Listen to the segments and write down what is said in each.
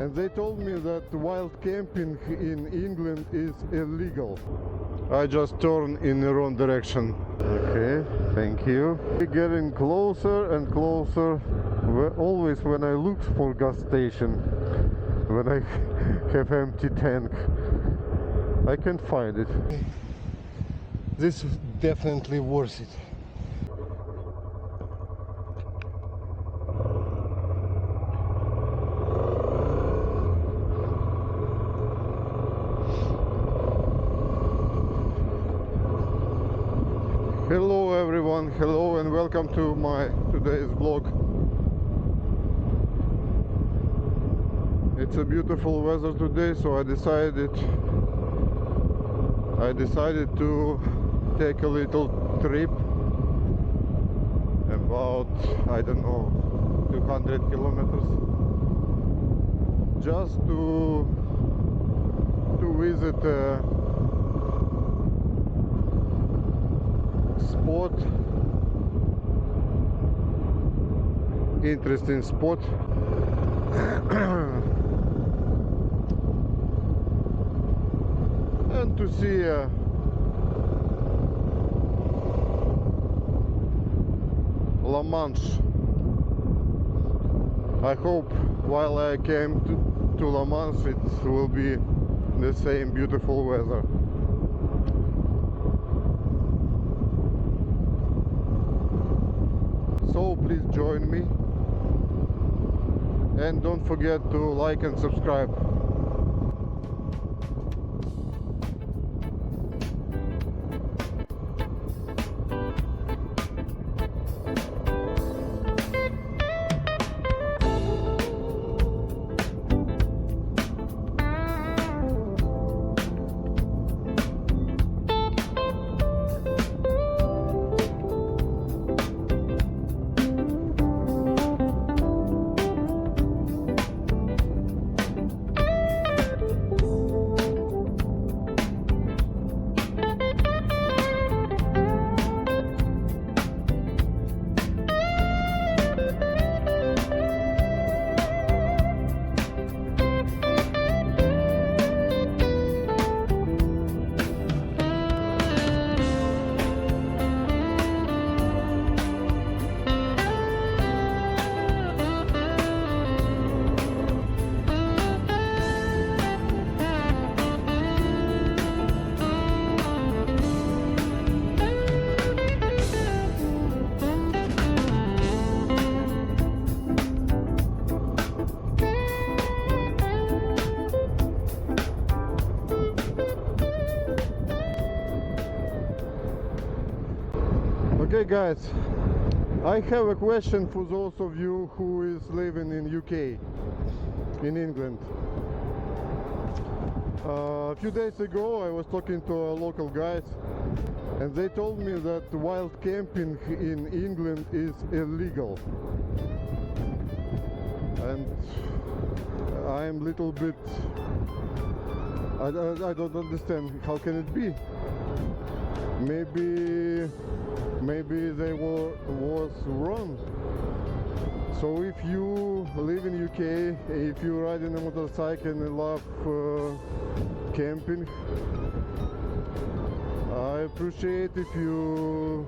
and they told me that wild camping in England is illegal. I just turned in the wrong direction. Okay, thank you. Getting closer and closer. Always when I look for gas station, when I have empty tank, I can't find it. This is definitely worth it. Hello everyone, hello and welcome to my today's vlog. It's a beautiful weather today, so I decided to take a little trip about, I don't know, 200 kilometers, just to visit a spot, interesting spot. And to see La Manche. I hope while I came to La Manche it will be the same beautiful weather. So please join me and don't forget to like and subscribe. Okay guys, I have a question for those of you who is living in UK, in England. A few days ago I was talking to a local guys and they told me that wild camping in England is illegal. And I'm a little bit, I don't understand, how can it be? Maybe they was wrong. So if you live in UK, if you ride in a motorcycle and love camping, I appreciate if you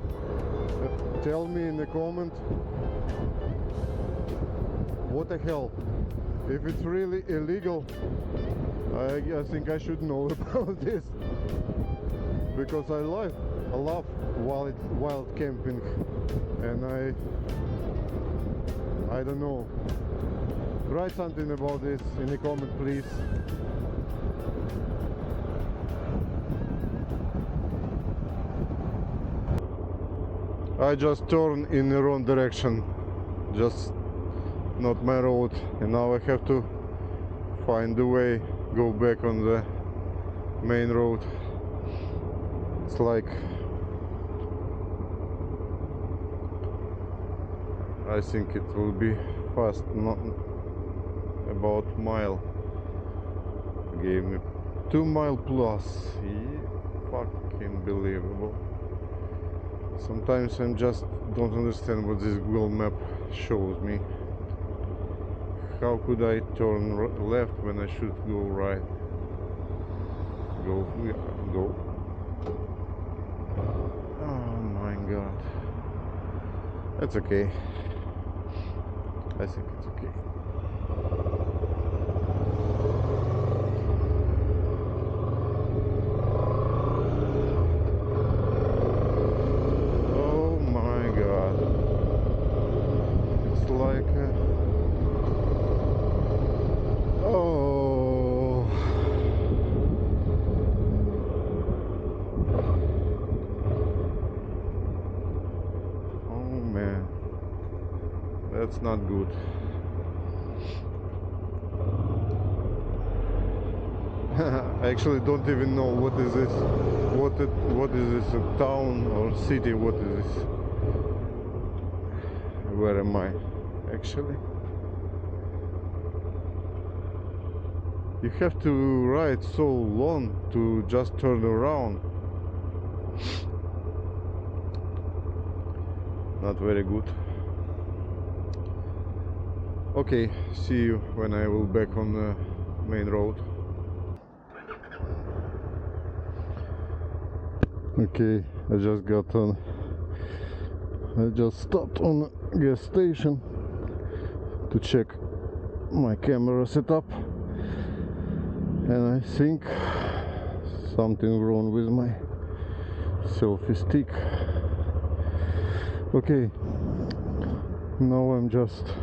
tell me in the comment what the hell. If it's really illegal, I think I should know about this, because I love wild camping, and I don't know. Write something about this in the comment, please. I just turned in the wrong direction, just not my road, and now I have to find the way, go back on the main road. It's like, I think it will be fast, not about mile. Gave me 2 mile plus. Yeah, fucking believable. Sometimes I just don't understand what this Google map shows me. How could I turn left when I should go right? Go, yeah, go. Oh my god. That's okay. I think it's okay. Oh my god. It's like oh. Oh man. That's not good. I actually don't even know what is this. What is this, a town or city? What is this? Where am I? Actually, you have to ride so long to just turn around. Not very good. Okay, see you when I will back on the main road. Okay, I just got on. I just stopped on a gas station to check my camera setup, and I think something wrong with my selfie stick. Okay, now I'm just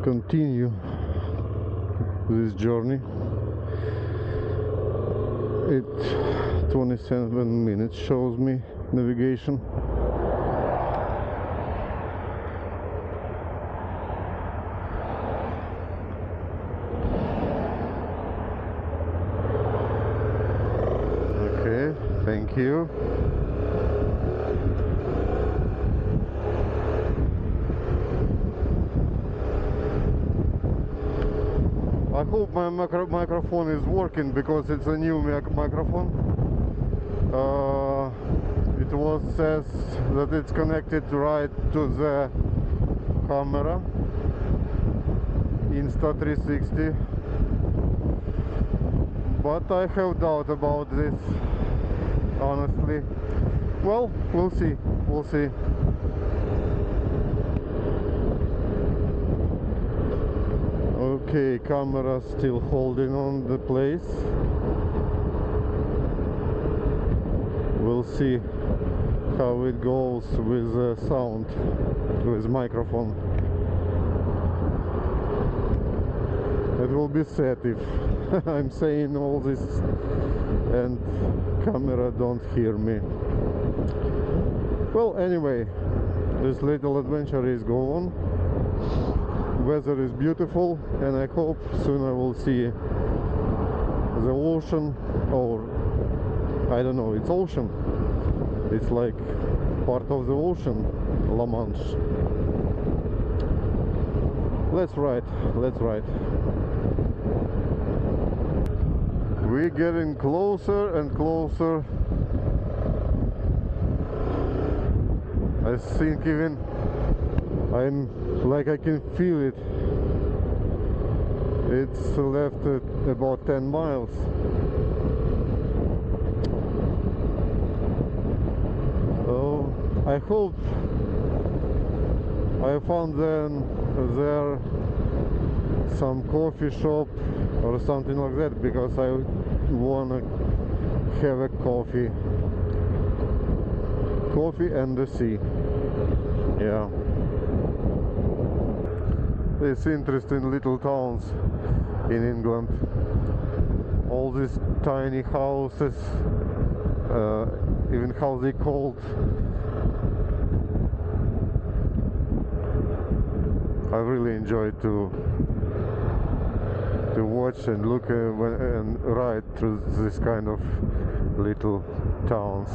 continue this journey. It 27 minutes shows me navigation. Okay, thank you. I hope my microphone is working because it's a new microphone. It was says that it's connected right to the camera Insta360, but I have doubt about this, honestly. Well, we'll see. Okay, camera still holding on the place. We'll see how it goes with the sound, with microphone. It will be sad if I'm saying all this and camera don't hear me. Well, anyway, this little adventure is going on. Weather is beautiful, and I hope soon I will see the ocean, or I don't know, it's ocean. It's like part of the ocean, La Manche. Let's ride. We're getting closer and closer. I think even I can feel it. It's left about 10 miles. So I hope I found there some coffee shop or something like that, because I wanna have a coffee and the sea. Yeah. These interesting little towns in England. All these tiny houses, even how they called. I really enjoy to watch and look and ride through this kind of little towns.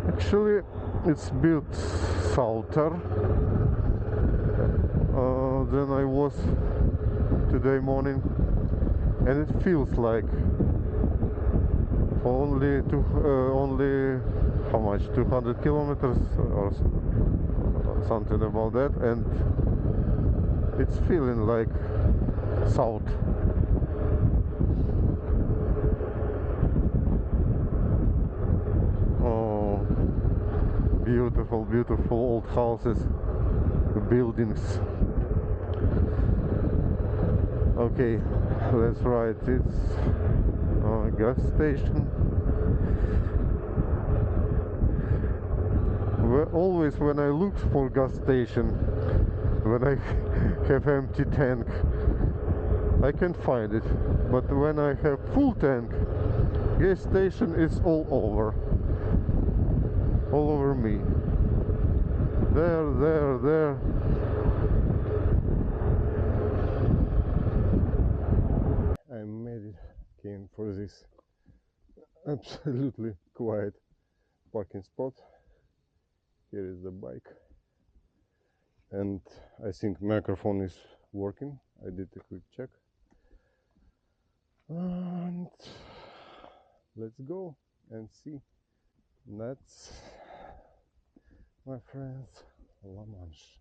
Actually, it's built southern than I was today morning, and it feels like only how much, 200 kilometers or something about that, and it's feeling like south. Oh, beautiful, beautiful old houses, buildings. Okay, let's ride. It's a gas station. Always when I look for gas station, when I have empty tank, I can find it. But when I have full tank, gas station is all over me. There. I made it. Came for this absolutely quiet parking spot. Here is the bike, and I think microphone is working. I did a quick check, and let's go and see. That's, my friends, La Manche.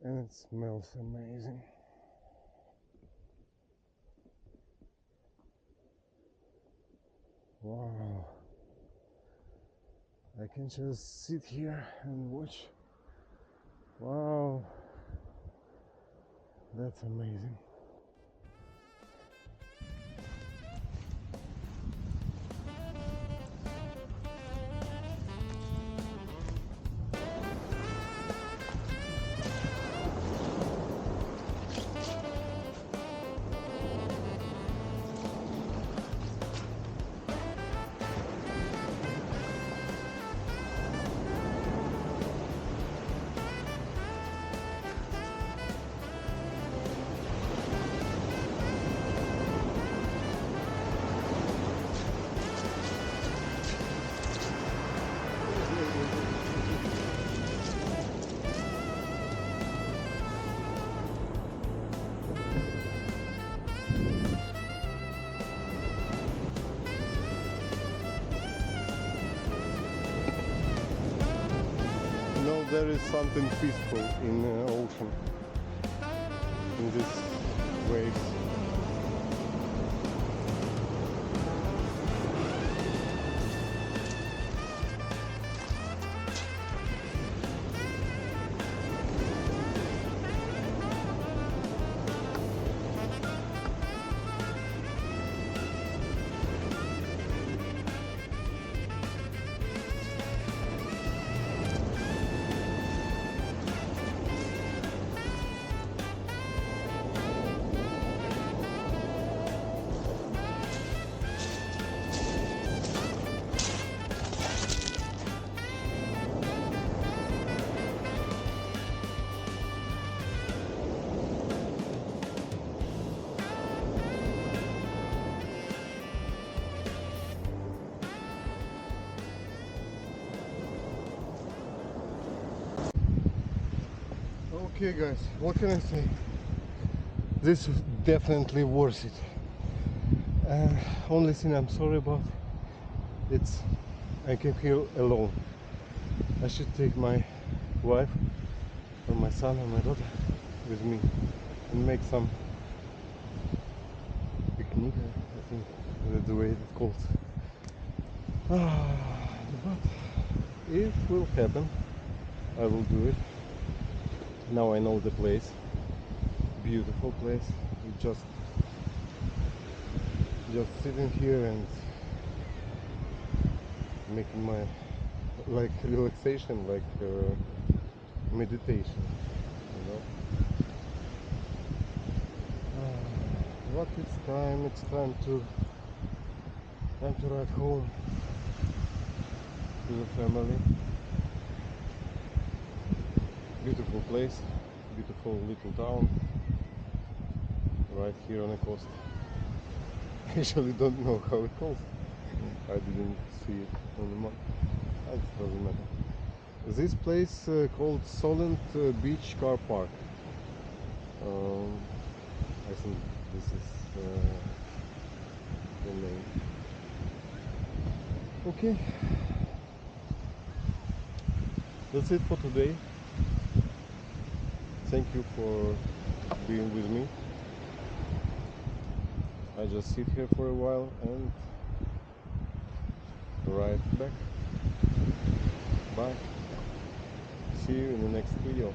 And it smells amazing. Wow, I can just sit here and watch. Wow, that's amazing. There is something peaceful in the ocean, in these waves. Okay guys, what can I say? This is definitely worth it. Only thing I'm sorry about, it's I came here alone. I should take my wife or my son or my daughter with me and make some picnic, I think that's the way it's called. But if it will happen, I will do it. Now I know the place. Beautiful place. Just sitting here and making my like relaxation, like meditation, you know. But it's time to ride home to the family. Beautiful place, beautiful little town right here on the coast. I actually don't know how it calls. I didn't see it on the map. It doesn't matter. This place called Solent Beach Car Park. I think this is the name. Okay, that's it for today. Thank you for being with me. I just sit here for a while and ride back. Bye. See you in the next video.